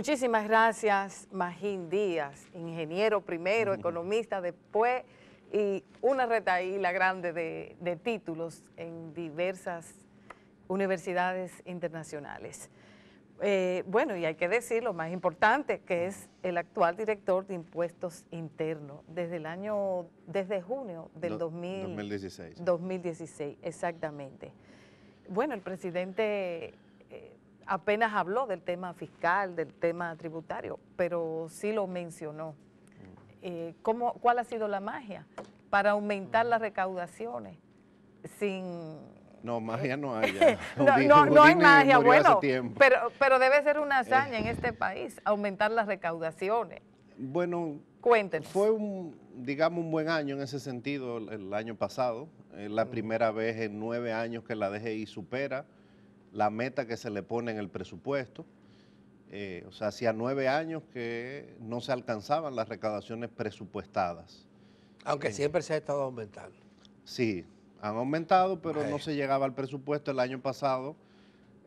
Muchísimas gracias, Magín Díaz, ingeniero primero, economista después, y una retahíla grande de títulos en diversas universidades internacionales. Bueno, y hay que decir lo más importante, que es el actual director de Impuestos Internos, desde junio del 2016, exactamente. Bueno, el presidente apenas habló del tema fiscal, del tema tributario, pero sí lo mencionó. ¿Cuál ha sido la magia para aumentar las recaudaciones sin... No, magia no hay ya. No hay magia, bueno, pero debe ser una hazaña en este país, aumentar las recaudaciones. Bueno, cuéntenos. Fue digamos, un buen año en ese sentido el año pasado. La primera vez en 9 años que la DGI supera la meta que se le pone en el presupuesto. O sea, hacía 9 años que no se alcanzaban las recaudaciones presupuestadas. Aunque siempre se ha estado aumentando. Sí, han aumentado, pero no se llegaba al presupuesto. El año pasado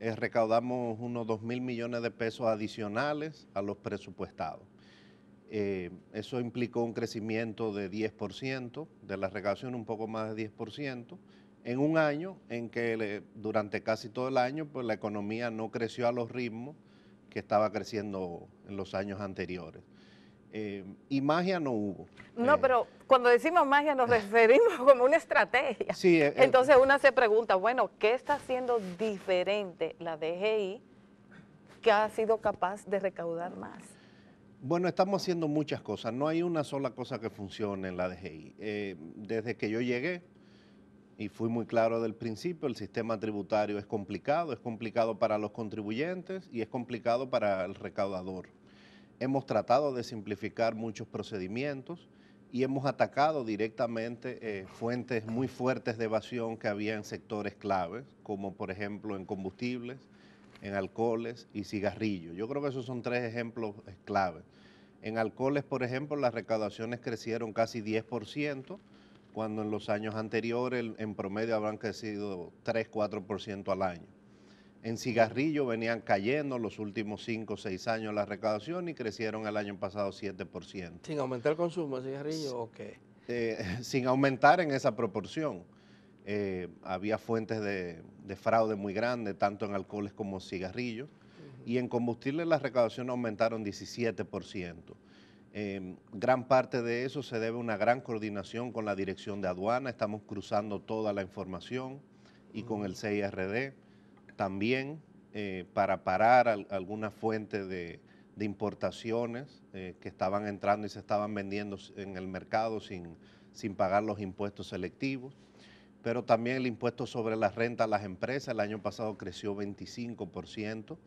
recaudamos unos 2.000 millones de pesos adicionales a los presupuestados. Eso implicó un crecimiento de 10%, de la recaudación un poco más de 10%, en un año en que durante casi todo el año pues la economía no creció a los ritmos que estaba creciendo en los años anteriores. Y magia no hubo. No, pero cuando decimos magia nos referimos como una estrategia. Sí, entonces una se pregunta, bueno, ¿qué está haciendo diferente la DGI que ha sido capaz de recaudar más? Bueno, estamos haciendo muchas cosas. No hay una sola cosa que funcione en la DGI. Desde que yo llegué, y fui muy claro del principio, el sistema tributario es complicado para los contribuyentes y es complicado para el recaudador. Hemos tratado de simplificar muchos procedimientos y hemos atacado directamente fuentes muy fuertes de evasión que había en sectores claves, como por ejemplo en combustibles, en alcoholes y cigarrillos. Yo creo que esos son 3 ejemplos claves. En alcoholes, por ejemplo, las recaudaciones crecieron casi 10%, cuando en los años anteriores en promedio habrán crecido 3-4% al año. En cigarrillo venían cayendo los últimos 5 o 6 años la recaudación y crecieron el año pasado 7%. ¿Sin aumentar el consumo de cigarrillo o qué? Sin aumentar en esa proporción. Había fuentes de fraude muy grandes, tanto en alcoholes como cigarrillos. Y en combustible las recaudaciones aumentaron 17%. Gran parte de eso se debe a una gran coordinación con la Dirección de Aduana. Estamos cruzando toda la información y con el CIRD también para parar algunas fuentes de importaciones que estaban entrando y se estaban vendiendo en el mercado sin pagar los impuestos selectivos. Pero también el impuesto sobre la renta a las empresas el año pasado creció 25%.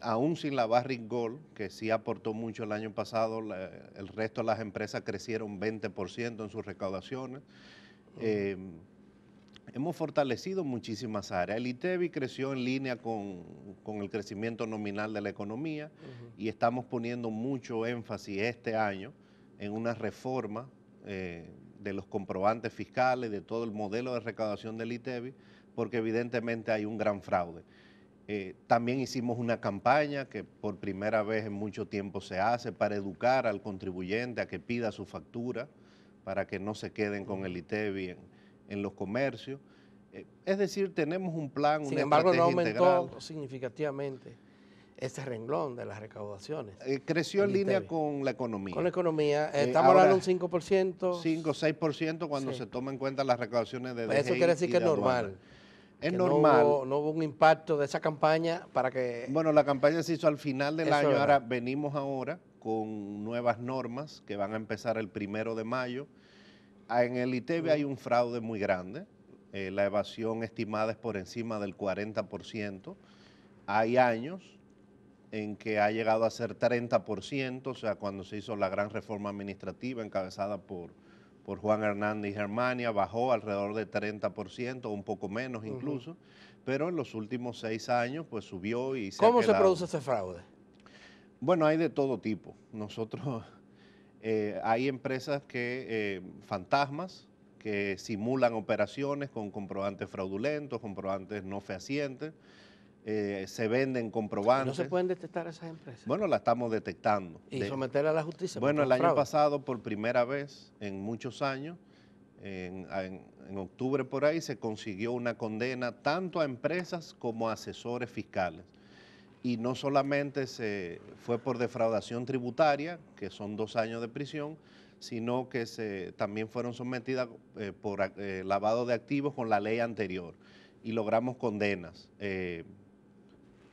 Aún sin la Barrick Gold, que sí aportó mucho el año pasado, el resto de las empresas crecieron 20% en sus recaudaciones. Hemos fortalecido muchísimas áreas. El ITEVI creció en línea con el crecimiento nominal de la economía y estamos poniendo mucho énfasis este año en una reforma de los comprobantes fiscales, de todo el modelo de recaudación del ITEVI, porque evidentemente hay un gran fraude. También hicimos una campaña que por primera vez en mucho tiempo se hace para educar al contribuyente a que pida su factura, para que no se queden con el ITEVI en los comercios. Es decir, tenemos un plan, Sin una embargo, no estrategia aumentó integral. Significativamente ese renglón de las recaudaciones. Creció en línea con la economía. Con la economía, estamos hablando de un 5%. 5 o 6% cuando se toma en cuenta las recaudaciones de DGI. Eso quiere decir que es normal. Es normal. No hubo un impacto de esa campaña para que... Bueno, la campaña se hizo al final del año, ahora venimos con nuevas normas que van a empezar el 1 de mayo. En el ITEVI hay un fraude muy grande, la evasión estimada es por encima del 40%. Hay años en que ha llegado a ser 30%, o sea, cuando se hizo la gran reforma administrativa encabezada por Juan Hernández y Germania, bajó alrededor de 30%, un poco menos incluso, pero en los últimos 6 años pues subió y se ha ¿Cómo quedado. se produce ese fraude? Bueno, hay de todo tipo. Nosotros, hay empresas fantasmas, que simulan operaciones con comprobantes fraudulentos, comprobantes no fehacientes. se venden ¿No comprobantes. se pueden detectar esas empresas? Bueno, la estamos detectando. Y someterla a la justicia. Bueno, el año fraude. pasado, por primera vez en muchos años, en octubre por ahí, se consiguió una condena tanto a empresas como a asesores fiscales. Y no solamente fue por defraudación tributaria, que son 2 años de prisión, sino que también fueron sometidas por lavado de activos con la ley anterior. Y logramos condenas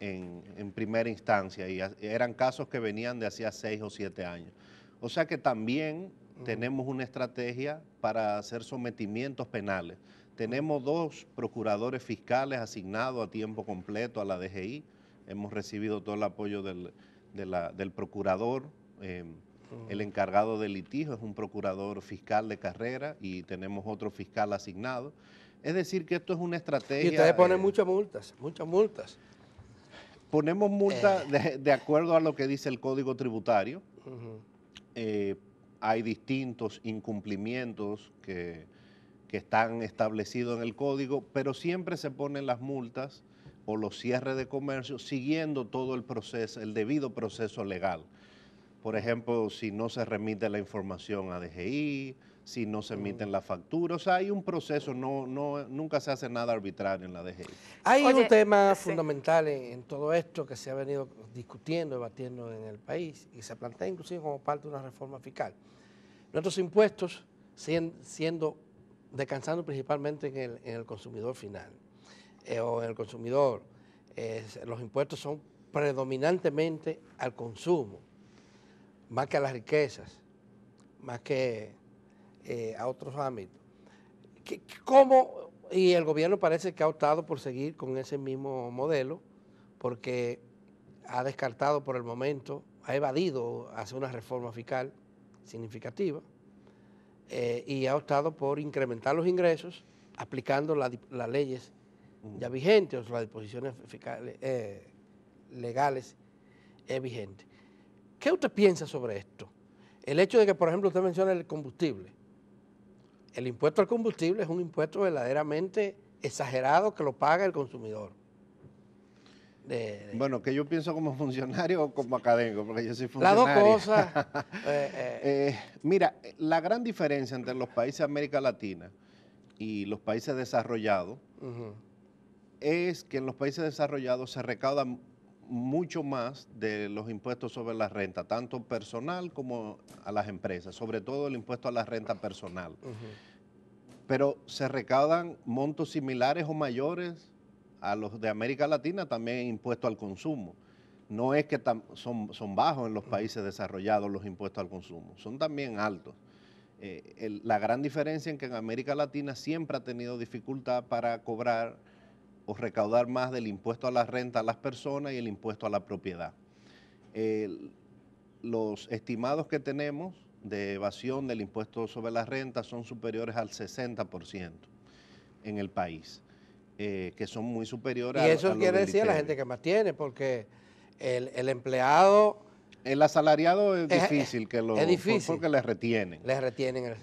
en primera instancia, y eran casos que venían de hacía 6 o 7 años. O sea que también tenemos una estrategia para hacer sometimientos penales. Tenemos 2 procuradores fiscales asignados a tiempo completo a la DGI. Hemos recibido todo el apoyo del procurador. El encargado del litigio es un procurador fiscal de carrera y tenemos otro fiscal asignado. Es decir, que esto es una estrategia. Y ustedes ponen muchas multas, muchas multas. Ponemos multas de acuerdo a lo que dice el Código Tributario. Hay distintos incumplimientos que están establecidos en el Código, pero siempre se ponen las multas o los cierres de comercio siguiendo todo el proceso, el debido proceso legal. Por ejemplo, si no se remite la información a DGI, si no se emiten las facturas, o sea, hay un proceso, nunca se hace nada arbitrario en la DGI. Hay Oye, un tema sí. fundamental en todo esto que se ha venido discutiendo, debatiendo en el país y se plantea inclusive como parte de una reforma fiscal. Nuestros impuestos descansando principalmente en el consumidor final o en el consumidor. Los impuestos son predominantemente al consumo, más que a las riquezas, más que a otros ámbitos. ¿Cómo? Y el gobierno parece que ha optado por seguir con ese mismo modelo porque ha descartado por el momento, ha evadido hacer una reforma fiscal significativa y ha optado por incrementar los ingresos aplicando las leyes ya vigentes o las disposiciones fiscales, legales vigentes. ¿Qué usted piensa sobre esto? El hecho de que, por ejemplo, usted menciona el combustible. El impuesto al combustible es un impuesto verdaderamente exagerado que lo paga el consumidor. Bueno, que yo pienso como funcionario o como académico, porque yo soy Las dos funcionario. cosas. Mira, la gran diferencia entre los países de América Latina y los países desarrollados es que en los países desarrollados se recauda mucho más de los impuestos sobre la renta, tanto personal como a las empresas, sobre todo el impuesto a la renta personal. Pero se recaudan montos similares o mayores a los de América Latina, también impuestos al consumo. No es que son bajos en los países desarrollados los impuestos al consumo, son también altos. La gran diferencia es que en América Latina siempre ha tenido dificultad para cobrar o recaudar más del impuesto a la renta a las personas y el impuesto a la propiedad. Los estimados que tenemos de evasión del impuesto sobre la renta son superiores al 60% en el país, que son muy superiores y eso quiere decir a la gente que más tiene, porque el empleado... El asalariado es difícil que lo... Es difícil. Porque le retienen. Le retienen.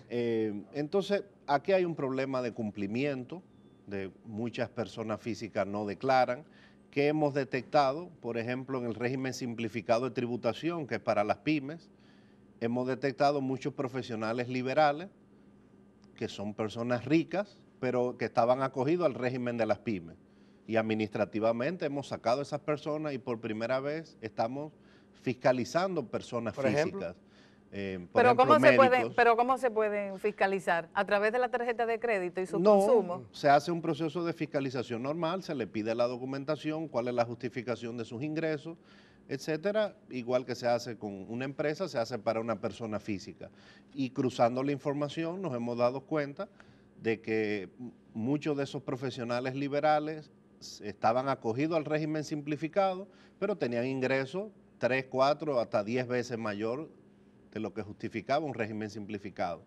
Entonces, aquí hay un problema de cumplimiento, de muchas personas físicas no declaran, que hemos detectado, por ejemplo, en el régimen simplificado de tributación, que es para las pymes, hemos detectado muchos profesionales liberales, que son personas ricas, pero que estaban acogidos al régimen de las pymes. Y administrativamente hemos sacado a esas personas y por primera vez estamos fiscalizando personas físicas. Pero ¿cómo se pueden fiscalizar? ¿A través de la tarjeta de crédito y su consumo? No, se hace un proceso de fiscalización normal, se le pide la documentación, cuál es la justificación de sus ingresos, etcétera, igual que se hace con una empresa, se hace para una persona física. Y cruzando la información nos hemos dado cuenta de que muchos de esos profesionales liberales estaban acogidos al régimen simplificado, pero tenían ingresos 3, 4, hasta 10 veces mayor de lo que justificaba un régimen simplificado.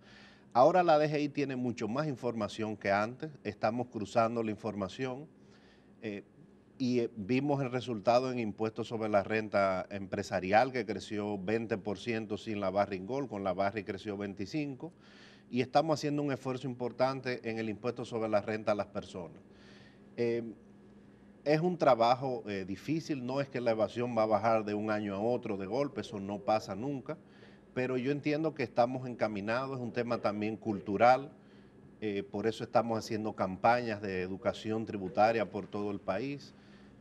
Ahora la DGI tiene mucho más información que antes, estamos cruzando la información y vimos el resultado en impuestos sobre la renta empresarial, que creció 20% sin la Barrick Gold, con la Barrick creció 25%, y estamos haciendo un esfuerzo importante en el impuesto sobre la renta a las personas. Es un trabajo difícil, no es que la evasión va a bajar de un año a otro de golpe, eso no pasa nunca, pero yo entiendo que estamos encaminados, es un tema también cultural, por eso estamos haciendo campañas de educación tributaria por todo el país,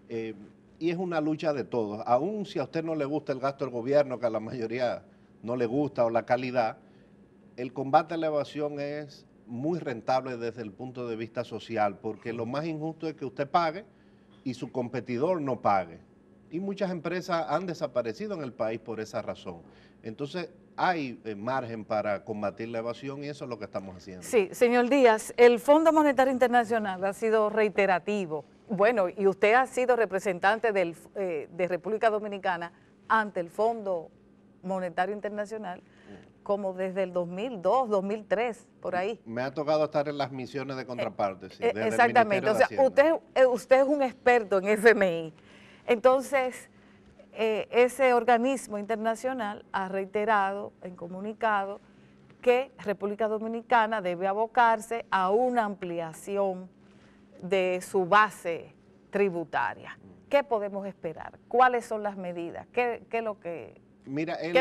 y es una lucha de todos, aun si a usted no le gusta el gasto del gobierno, que a la mayoría no le gusta, o la calidad, el combate a la evasión es muy rentable desde el punto de vista social, porque lo más injusto es que usted pague y su competidor no pague. Y muchas empresas han desaparecido en el país por esa razón. Entonces, hay margen para combatir la evasión y eso es lo que estamos haciendo. Sí, señor Díaz, el Fondo Monetario Internacional ha sido reiterativo. Bueno, y usted ha sido representante de República Dominicana ante el Fondo Monetario Internacional como desde el 2002, 2003, por ahí. Me ha tocado estar en las misiones de contraparte, sí, desde exactamente, el Ministerio o de sea, Hacienda. usted es un experto en FMI. Entonces, ese organismo internacional ha reiterado en comunicado que República Dominicana debe abocarse a una ampliación de su base tributaria. ¿Qué podemos esperar? ¿Cuáles son las medidas? ¿Qué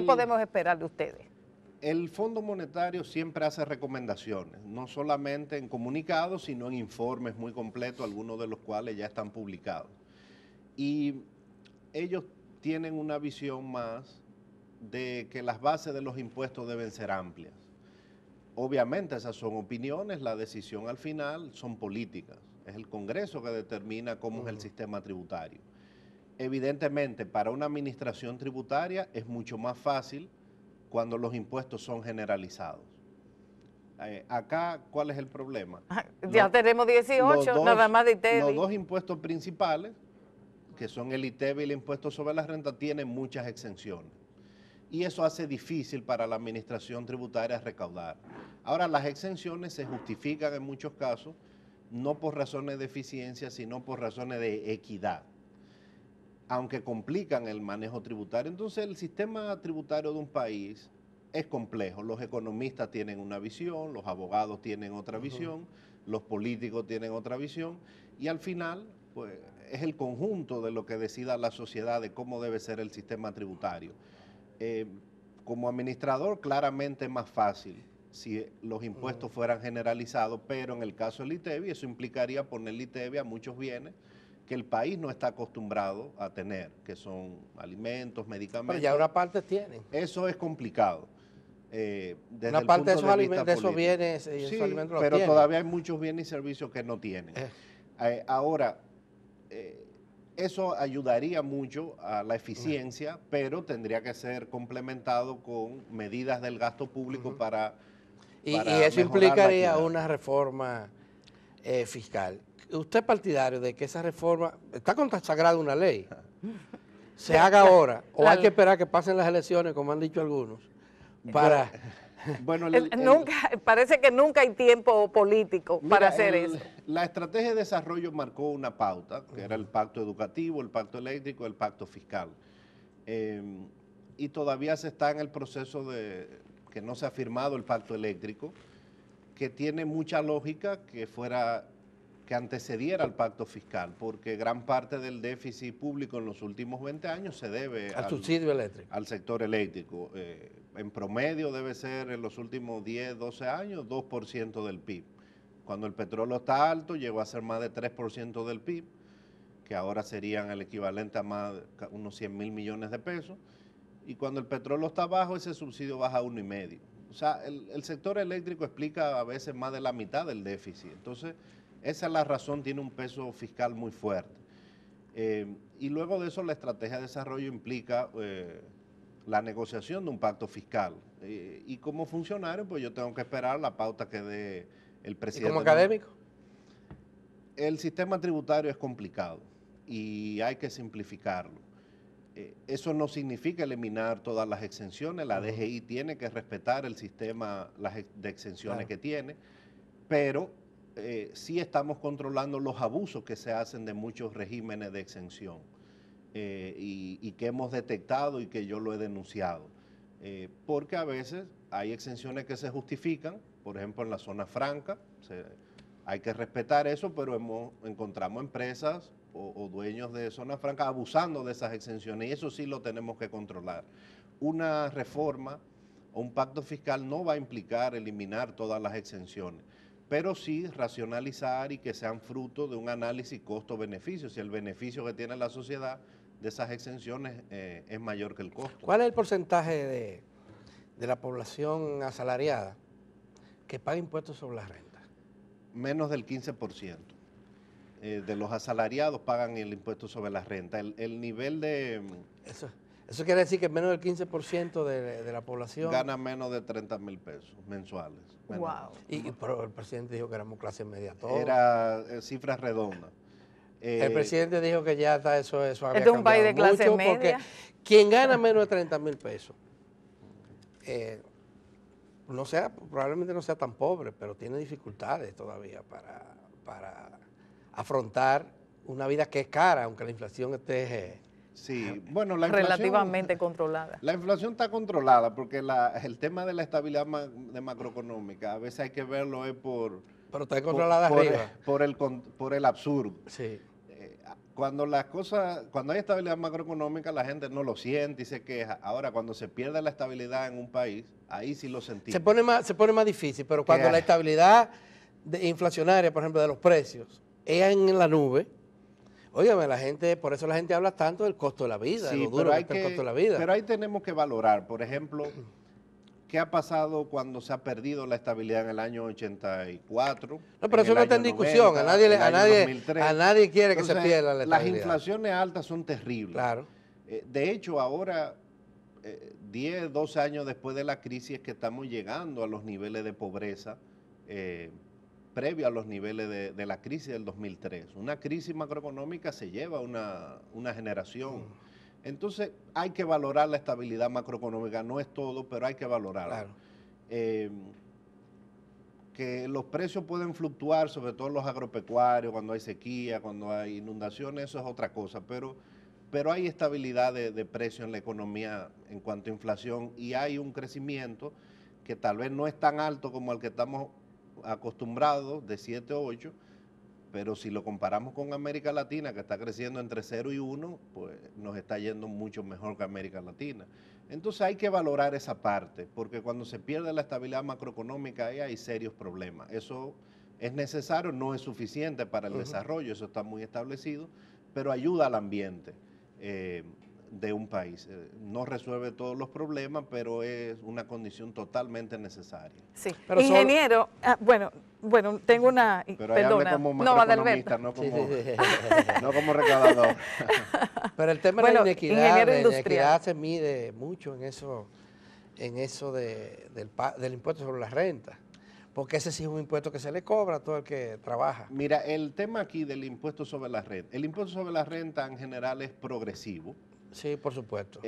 podemos esperar de ustedes? El Fondo Monetario siempre hace recomendaciones, no solamente en comunicados, sino en informes muy completos, algunos de los cuales ya están publicados. Y ellos tienen una visión más de que las bases de los impuestos deben ser amplias. Obviamente esas son opiniones, la decisión al final son políticas. Es el Congreso que determina cómo es el sistema tributario. Evidentemente, para una administración tributaria es mucho más fácil cuando los impuestos son generalizados. Acá, ¿cuál es el problema? Ya tenemos 18, nada más de ITEVI. Los dos impuestos principales, que son el ITEVI y el impuesto sobre la renta, tienen muchas exenciones. Y eso hace difícil para la administración tributaria recaudar. Ahora, las exenciones se justifican en muchos casos, no por razones de eficiencia, sino por razones de equidad, aunque complican el manejo tributario. Entonces, el sistema tributario de un país es complejo. Los economistas tienen una visión, los abogados tienen otra visión, los políticos tienen otra visión, y al final, pues, es el conjunto de lo que decida la sociedad de cómo debe ser el sistema tributario. Como administrador, claramente es más fácil si los impuestos fueran generalizados, pero en el caso del ITEVI, eso implicaría ponerle ITEVI a muchos bienes que el país no está acostumbrado a tener, que son alimentos, medicamentos. Pero ya una parte tienen. Eso es complicado. Una parte de esos bienes y esos alimentos los pero tienen. todavía hay muchos bienes y servicios que no tienen. Ahora, eso ayudaría mucho a la eficiencia, pero tendría que ser complementado con medidas del gasto público para y eso implicaría una reforma fiscal. ¿Usted es partidario de que esa reforma, está consagrada una ley, se haga ahora, o hay que esperar que pasen las elecciones, como han dicho algunos, para... Bueno, parece que nunca hay tiempo político para hacer eso. La estrategia de desarrollo marcó una pauta, que era el pacto educativo, el pacto eléctrico, el pacto fiscal. Y todavía se está en el proceso de que no se ha firmado el pacto eléctrico, que tiene mucha lógica que antecediera al pacto fiscal, porque gran parte del déficit público en los últimos 20 años se debe al subsidio eléctrico, al sector eléctrico. En promedio debe ser en los últimos 10, 12 años 2% del PIB. Cuando el petróleo está alto llegó a ser más de 3% del PIB, que ahora serían el equivalente a más de unos 100.000 millones de pesos, y cuando el petróleo está bajo ese subsidio baja a 1,5. O sea, el sector eléctrico explica a veces más de la mitad del déficit. Entonces, esa es la razón, tiene un peso fiscal muy fuerte. Y luego de eso la estrategia de desarrollo implica la negociación de un pacto fiscal. Y como funcionario, pues yo tengo que esperar la pauta que dé el presidente. ¿Y como académico? El sistema tributario es complicado y hay que simplificarlo. Eso no significa eliminar todas las exenciones, la DGI tiene que respetar el sistema de exenciones que tiene, pero sí estamos controlando los abusos que se hacen de muchos regímenes de exención y que hemos detectado y que yo lo he denunciado. Porque a veces hay exenciones que se justifican, por ejemplo en la zona franca, hay que respetar eso, pero encontramos empresas o dueños de zonas francas abusando de esas exenciones, y eso sí lo tenemos que controlar. Una reforma o un pacto fiscal no va a implicar eliminar todas las exenciones, pero sí racionalizar y que sean fruto de un análisis costo-beneficio, si el beneficio que tiene la sociedad de esas exenciones es mayor que el costo. ¿Cuál es el porcentaje de la población asalariada que paga impuestos sobre la renta? Menos del 15%. De los asalariados pagan el impuesto sobre la renta. El nivel de... Eso quiere decir que menos del 15% de la población... Gana menos de 30,000 pesos mensuales. Wow. Pero el presidente dijo que éramos clase media todos. Era cifras redondas. El presidente dijo que ya está eso había Este es un país de cambiado clase mucho, media. porque quien gana menos de 30,000 pesos, probablemente no sea tan pobre, pero tiene dificultades todavía para afrontar una vida que es cara, aunque la inflación esté... Sí, bueno, la inflación... Relativamente controlada. La inflación está controlada porque el tema de la estabilidad macroeconómica, a veces hay que verlo por... Pero está controlada arriba. Por el absurdo. Sí. Cuando hay estabilidad macroeconómica, la gente no lo siente y se queja. Ahora, cuando se pierde la estabilidad en un país, ahí sí lo sentimos. Se pone más difícil, pero cuando la estabilidad inflacionaria, por ejemplo, de los precios, es en la nube, óigame, por eso la gente habla tanto del costo de la vida, sí, de lo duro que está el costo de la vida. Pero ahí tenemos que valorar, por ejemplo, qué ha pasado cuando se ha perdido la estabilidad en el año 84. No, pero eso no está en discusión, 90, a nadie quiere que Entonces, se pierda la estabilidad. Las inflaciones altas son terribles. Claro. De hecho, ahora, 10, 12 años después de la crisis, es que estamos llegando a los niveles de pobreza previo a los niveles de la crisis del 2003. Una crisis macroeconómica se lleva una generación. Entonces hay que valorar la estabilidad macroeconómica, no es todo, pero hay que valorarla. Claro. Que los precios pueden fluctuar, sobre todo los agropecuarios, cuando hay sequía, cuando hay inundaciones, eso es otra cosa, pero hay estabilidad de precio en la economía en cuanto a inflación y hay un crecimiento que tal vez no es tan alto como el que estamos acostumbrados, de 7 o 8, pero si lo comparamos con América Latina, que está creciendo entre 0 y 1, pues nos está yendo mucho mejor que América Latina. Entonces hay que valorar esa parte, porque cuando se pierde la estabilidad macroeconómica ahí hay serios problemas. Eso es necesario, no es suficiente para el desarrollo, eso está muy establecido, pero ayuda al ambiente de un país. No resuelve todos los problemas, pero es una condición totalmente necesaria. Sí, pero ingeniero, bueno, tengo una, pero perdona, como macroeconomista, no como recaudador. Pero el tema de la inequidad se mide mucho en eso del impuesto sobre la renta, porque ese sí es un impuesto que se le cobra a todo el que trabaja. Mira, el tema aquí del impuesto sobre la renta, el impuesto sobre la renta en general es progresivo. Sí, por supuesto.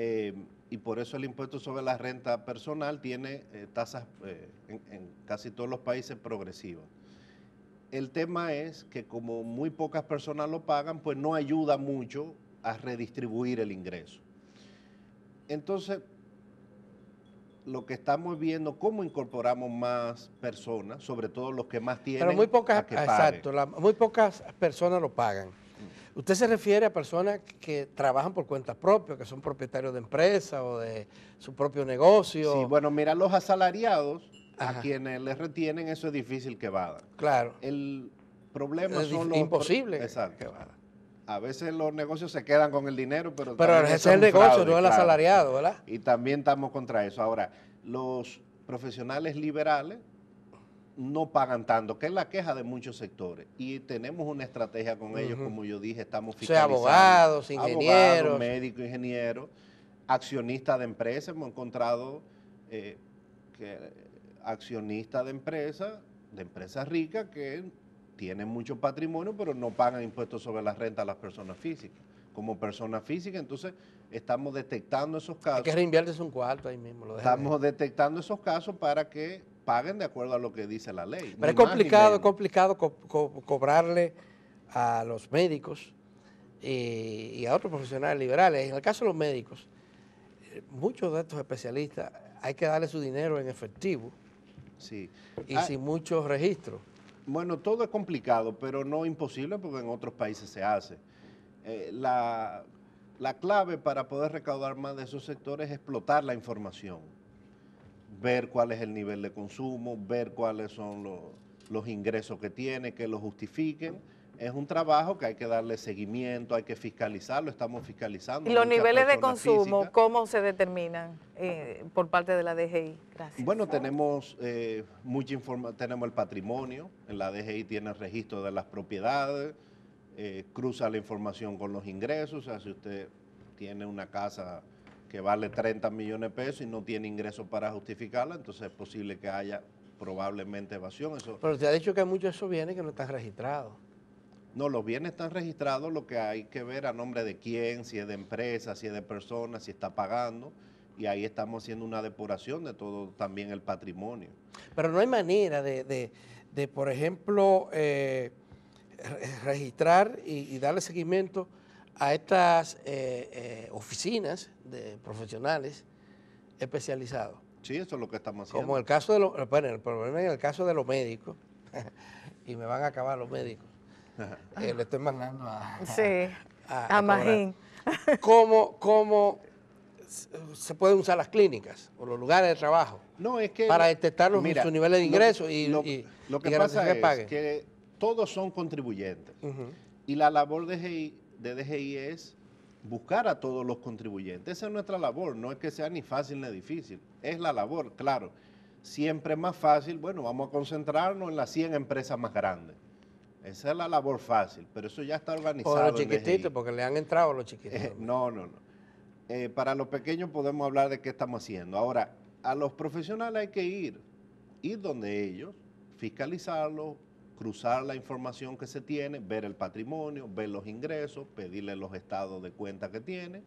Y por eso el impuesto sobre la renta personal tiene tasas en casi todos los países progresivas. El tema es que como muy pocas personas lo pagan, pues no ayuda mucho a redistribuir el ingreso. Entonces, lo que estamos viendo, cómo incorporamos más personas, sobre todo los que más tienen. Pero muy pocas, a que paguen. Muy pocas personas lo pagan. ¿Usted se refiere a personas que trabajan por cuenta propia, que son propietarios de empresas o de su propio negocio? Sí, bueno, mira, los asalariados, a quienes les retienen, eso es difícil que evadan. Claro. El problema son los... imposible exacto. Que evadan. A veces los negocios se quedan con el dinero, pero ese es el negocio, no el asalariado, ¿verdad? Y también estamos contra eso. Ahora, los profesionales liberales no pagan tanto, que es la queja de muchos sectores. Y tenemos una estrategia con ellos, como yo dije, estamos fiscalizando. O sea, abogados, ingenieros. Abogados, médicos, ingenieros, accionistas de empresas. Hemos encontrado accionistas de empresas ricas que tienen mucho patrimonio, pero no pagan impuestos sobre la renta a las personas físicas. Como personas físicas, entonces estamos detectando esos casos. Hay que reinvertirse un cuarto ahí mismo. Estamos detectando esos casos para que paguen de acuerdo a lo que dice la ley. Pero es complicado cobrarle a los médicos y a otros profesionales liberales. En el caso de los médicos, muchos de estos especialistas hay que darle su dinero en efectivo, sí, y sin muchos registros. Bueno, todo es complicado, pero no imposible porque en otros países se hace. La clave para poder recaudar más de esos sectores es explotar la información, ver cuál es el nivel de consumo, ver cuáles son los ingresos que tiene, que lo justifiquen. Es un trabajo que hay que darle seguimiento, hay que fiscalizarlo, estamos fiscalizando. ¿Y los muchas niveles de personas consumo, físicas. cómo se determinan por parte de la DGI? Gracias. Bueno, tenemos mucha información, tenemos el patrimonio, en la DGI tiene el registro de las propiedades, cruza la información con los ingresos, o sea, si usted tiene una casa que vale 30 millones de pesos y no tiene ingresos para justificarla, entonces es posible que haya probablemente evasión. Eso, Pero te ha dicho que hay muchos de esos bienes que no están registrados. no, los bienes están registrados, lo que hay que ver a nombre de quién, si es de empresa, si es de persona, si está pagando, y ahí estamos haciendo una depuración de todo también el patrimonio. Pero no hay manera por ejemplo, registrar y darle seguimiento a estas oficinas de profesionales especializados. Sí, eso es lo que estamos haciendo. Como el caso de los, bueno, el problema es el caso de los médicos, y me van a acabar los médicos. Le estoy mandando Sí, a cobrar. Magín. ¿Cómo se pueden usar las clínicas o los lugares de trabajo No, es que, para detectar mira, sus niveles de ingresos lo que y garantizar pasa que es paguen? que todos son contribuyentes. Ujú. Y la labor de DGI es buscar a todos los contribuyentes. Esa es nuestra labor, no es que sea ni fácil ni difícil. Es la labor, claro. Siempre es más fácil, bueno, vamos a concentrarnos en las 100 empresas más grandes. Esa es la labor fácil, pero eso ya está organizado. O los en chiquititos, DGI. porque le han entrado los chiquititos. No. Para los pequeños podemos hablar de qué estamos haciendo. Ahora, a los profesionales hay que ir donde ellos, fiscalizarlos, cruzar la información que se tiene, ver el patrimonio, ver los ingresos, pedirle los estados de cuenta que tiene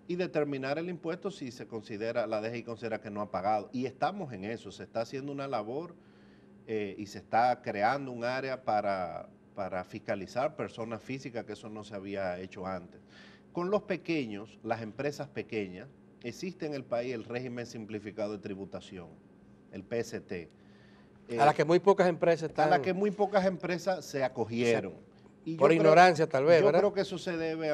y determinar el impuesto si se considera, la DGI considera que no ha pagado. Y estamos en eso, se está haciendo una labor y se está creando un área para fiscalizar personas físicas, que eso no se había hecho antes. Con los pequeños, las empresas pequeñas, existe en el país el régimen simplificado de tributación, el PST. A las que muy pocas empresas están... A las que muy pocas empresas se acogieron. Y por ignorancia tal vez, Yo ¿verdad? creo que eso se debe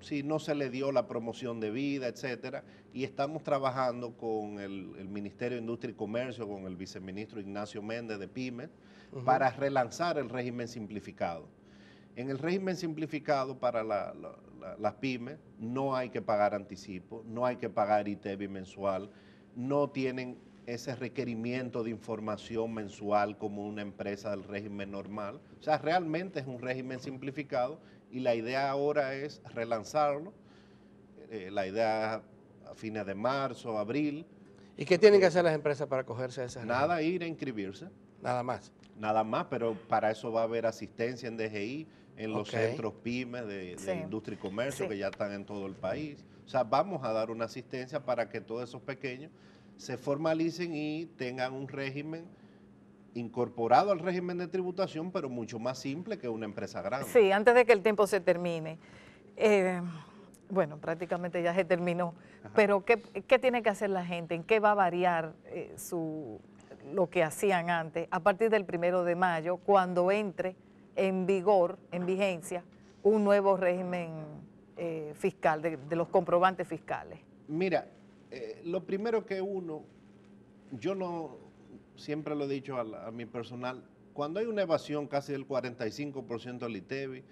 si no se le dio la promoción debida, etcétera, y estamos trabajando con el Ministerio de Industria y Comercio, con el viceministro Ignacio Méndez de Pymes, para relanzar el régimen simplificado. En el régimen simplificado para las pymes no hay que pagar anticipo, no hay que pagar ITEVI mensual, no tienen ese requerimiento de información mensual como una empresa del régimen normal. O sea, realmente es un régimen simplificado y la idea ahora es relanzarlo. La idea a fines de marzo, abril. ¿Y qué tienen que hacer las empresas para acogerse a ese régimen? Nada, ir a inscribirse. Nada más. Nada más, pero para eso va a haber asistencia en DGI, en los centros pymes de industria y comercio que ya están en todo el país. O sea, vamos a dar una asistencia para que todos esos pequeños se formalicen y tengan un régimen incorporado al régimen de tributación, pero mucho más simple que una empresa grande. Sí, antes de que el tiempo se termine. Bueno, prácticamente ya se terminó. Ajá. Pero ¿qué tiene que hacer la gente? ¿En qué va a variar lo que hacían antes a partir del 1 de mayo, cuando entre en vigor, en vigencia, un nuevo régimen fiscal, de los comprobantes fiscales? Mira, lo primero que yo no, siempre lo he dicho a mi personal, cuando hay una evasión casi del 45% del ITEVI,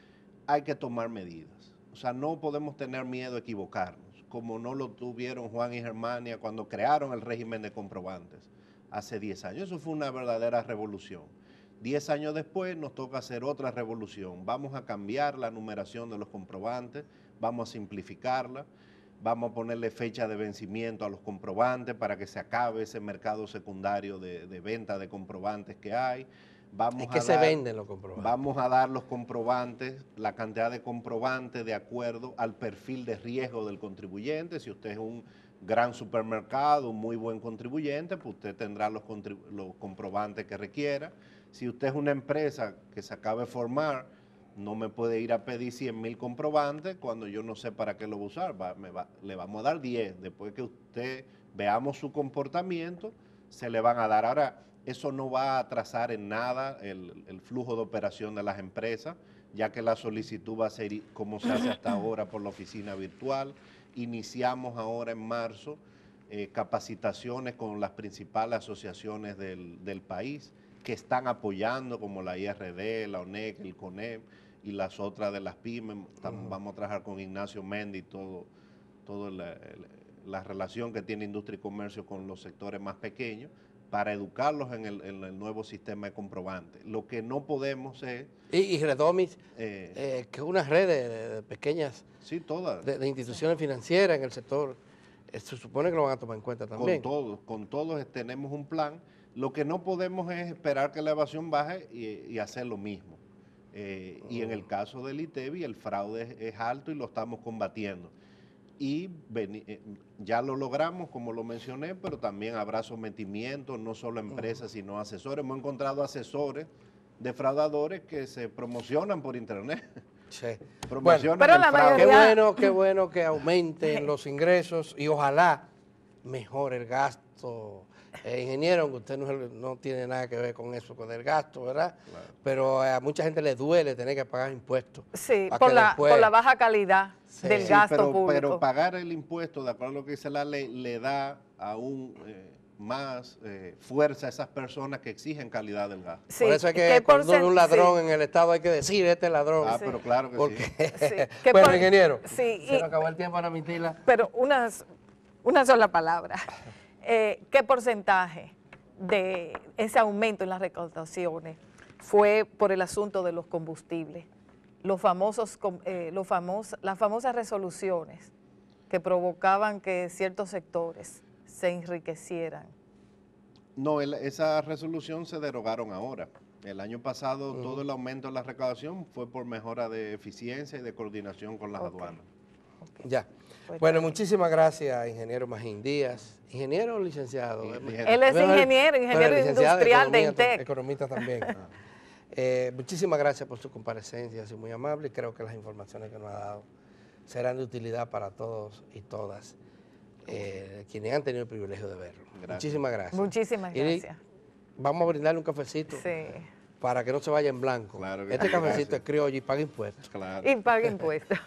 hay que tomar medidas. O sea, no podemos tener miedo a equivocarnos, como no lo tuvieron Juan y Germania cuando crearon el régimen de comprobantes hace 10 años. Eso fue una verdadera revolución. 10 años después nos toca hacer otra revolución. Vamos a cambiar la numeración de los comprobantes, vamos a simplificarla, vamos a ponerle fecha de vencimiento a los comprobantes para que se acabe ese mercado secundario de venta de comprobantes que hay. ¿Y qué se venden los comprobantes? Vamos a dar los comprobantes, la cantidad de comprobantes de acuerdo al perfil de riesgo del contribuyente. Si usted es un gran supermercado, un muy buen contribuyente, pues usted tendrá los comprobantes que requiera. Si usted es una empresa que se acaba de formar, no me puede ir a pedir 100,000 comprobantes cuando yo no sé para qué lo va a usar. Le vamos a dar 10. Después que usted veamos su comportamiento, se le van a dar. Ahora, Eso no va a atrasar en nada el flujo de operación de las empresas, ya que la solicitud va a ser como se hace hasta ahora por la oficina virtual. Iniciamos ahora en marzo capacitaciones con las principales asociaciones del país que están apoyando, como la IRD, la ONEC, el CONEP y las otras de las pymes. Vamos a trabajar con Ignacio Mendy, toda la relación que tiene industria y comercio con los sectores más pequeños, para educarlos en el nuevo sistema de comprobante. Lo que no podemos es... Y Redomis, que es una red de pequeñas, sí, todas. De instituciones financieras en el sector, se supone que lo van a tomar en cuenta también. Con todos tenemos un plan. Lo que no podemos es esperar que la evasión baje y hacer lo mismo. Y en el caso del ITEVI, el fraude es alto y lo estamos combatiendo. Y ya lo logramos, como lo mencioné, pero también habrá sometimiento, no solo a empresas, sino a asesores. Hemos encontrado asesores defraudadores que se promocionan por internet. Sí. Promocionan pero el la fraude. mayoría... Qué bueno que aumenten los ingresos y ojalá mejore el gasto. Ingeniero, aunque usted no tiene nada que ver con eso, con el gasto, ¿verdad? Claro. Pero a mucha gente le duele tener que pagar impuestos. Sí, por la baja calidad del gasto público. Pero pagar el impuesto, de acuerdo a lo que dice la ley, le da aún más fuerza a esas personas que exigen calidad del gasto. Sí, por eso es que cuando hay un ladrón en el Estado hay que decir, este es ladrón. Ah, pero claro que porque, sí. Bueno, ingeniero, se nos acabó el tiempo para admitirla. Pero una sola palabra. ¿Qué porcentaje de ese aumento en las recaudaciones fue por el asunto de los combustibles? Las famosas resoluciones que provocaban que ciertos sectores se enriquecieran. No, esa resolución se derogaron ahora. El año pasado todo el aumento de la recaudación fue por mejora de eficiencia y de coordinación con las aduanas. Ya. Bueno, muchísimas gracias, ingeniero Magín Díaz. ¿Ingeniero o licenciado? Él es ingeniero industrial de INTEC. Economista también. Muchísimas gracias por su comparecencia, ha sido muy amable y creo que las informaciones que nos ha dado serán de utilidad para todos y todas quienes han tenido el privilegio de verlo. Gracias. Muchísimas gracias. Muchísimas gracias. Vamos a brindarle un cafecito para que no se vaya en blanco. Claro que este sí, cafecito gracias. Es criollo y paga impuestos. Claro. Y paga impuestos.